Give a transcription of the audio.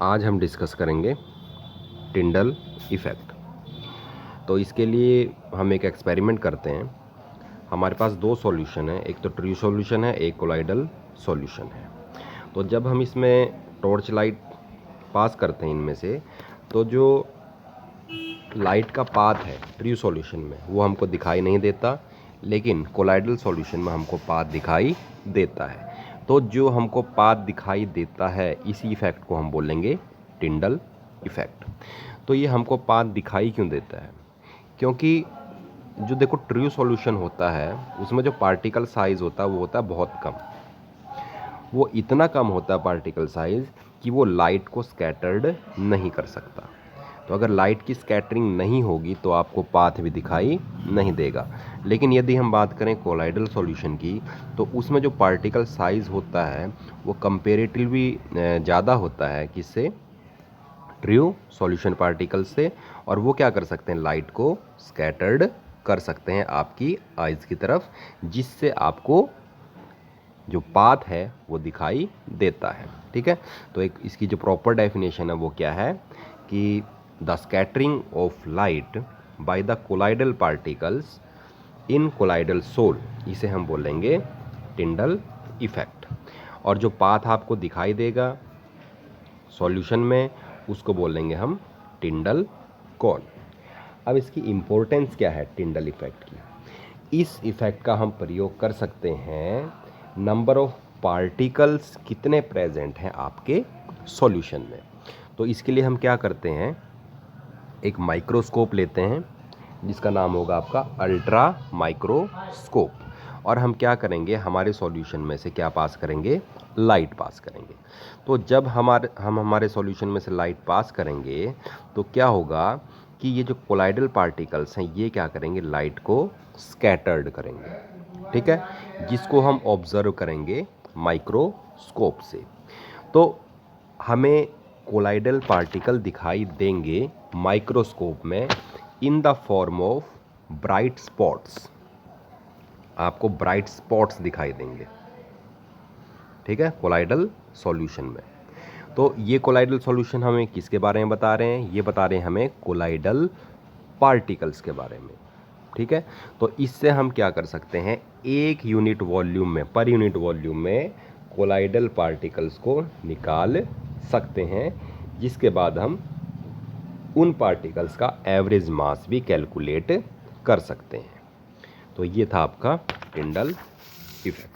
आज हम डिस्कस करेंगे टिंडल इफ़ेक्ट। तो इसके लिए हम एक एक्सपेरिमेंट करते हैं। हमारे पास दो सॉल्यूशन है, एक तो ट्रू सॉल्यूशन है, एक कोलाइडल सॉल्यूशन है। तो जब हम इसमें टॉर्च लाइट पास करते हैं इनमें से, तो जो लाइट का पाथ है ट्रू सॉल्यूशन में वो हमको दिखाई नहीं देता, लेकिन कोलाइडल सॉल्यूशन में हमको पाथ दिखाई देता है। तो जो हमको पाथ दिखाई देता है इसी इफ़ेक्ट को हम बोलेंगे टिंडल इफ़ेक्ट। तो ये हमको पाथ दिखाई क्यों देता है? क्योंकि जो देखो ट्रू सॉल्यूशन होता है उसमें जो पार्टिकल साइज़ होता है वो होता है बहुत कम। वो इतना कम होता है पार्टिकल साइज़ कि वो लाइट को स्कैटर्ड नहीं कर सकता। तो अगर लाइट की स्कैटरिंग नहीं होगी तो आपको पाथ भी दिखाई नहीं देगा। लेकिन यदि हम बात करें कोलाइडल सॉल्यूशन की, तो उसमें जो पार्टिकल साइज़ होता है वो कंपेरेटिवली ज़्यादा होता है किससे? ट्रू सॉल्यूशन पार्टिकल से। और वो क्या कर सकते हैं? लाइट को स्कैटर्ड कर सकते हैं आपकी आइज़ की तरफ, जिससे आपको जो पाथ है वो दिखाई देता है। ठीक है, तो एक इसकी जो प्रॉपर डेफिनेशन है वो क्या है कि the scattering of light by the colloidal particles in colloidal sol, इसे हम बोलेंगे टिंडल इफ़ेक्ट। और जो पाथ आपको दिखाई देगा सॉल्यूशन में उसको बोलेंगे हम टिंडल कोन। अब इसकी इम्पोर्टेंस क्या है टिंडल इफ़ेक्ट की? इस इफ़ेक्ट का हम प्रयोग कर सकते हैं नंबर ऑफ पार्टिकल्स कितने प्रेजेंट हैं आपके सॉल्यूशन में। तो इसके लिए हम क्या करते हैं, एक माइक्रोस्कोप लेते हैं जिसका नाम होगा आपका अल्ट्रा माइक्रोस्कोप। और हम क्या करेंगे, हमारे सॉल्यूशन में से क्या पास करेंगे? लाइट पास करेंगे। तो जब हम हमारे सॉल्यूशन में से लाइट पास करेंगे तो क्या होगा कि ये जो कोलाइडल पार्टिकल्स हैं ये क्या करेंगे? लाइट को स्कैटर्ड करेंगे। ठीक है, जिसको हम ऑब्जर्व करेंगे माइक्रोस्कोप से। तो हमें कोलाइडल पार्टिकल दिखाई देंगे माइक्रोस्कोप में in the form of bright spots. आपको ब्राइट स्पॉट्स दिखाई देंगे, ठीक है, कोलाइडल सॉल्यूशन में। तो ये कोलाइडल सॉल्यूशन हमें किसके बारे में बता रहे हैं? ये बता रहे हैं हमें कोलाइडल पार्टिकल्स के बारे में। ठीक है, तो इससे हम क्या कर सकते हैं, एक यूनिट वॉल्यूम में, पर यूनिट वॉल्यूम में कोलाइडल पार्टिकल्स को निकाल सकते हैं, जिसके बाद हम उन पार्टिकल्स का एवरेज मास भी कैलकुलेट कर सकते हैं। तो ये था आपका टिंडल इफ़ेक्ट।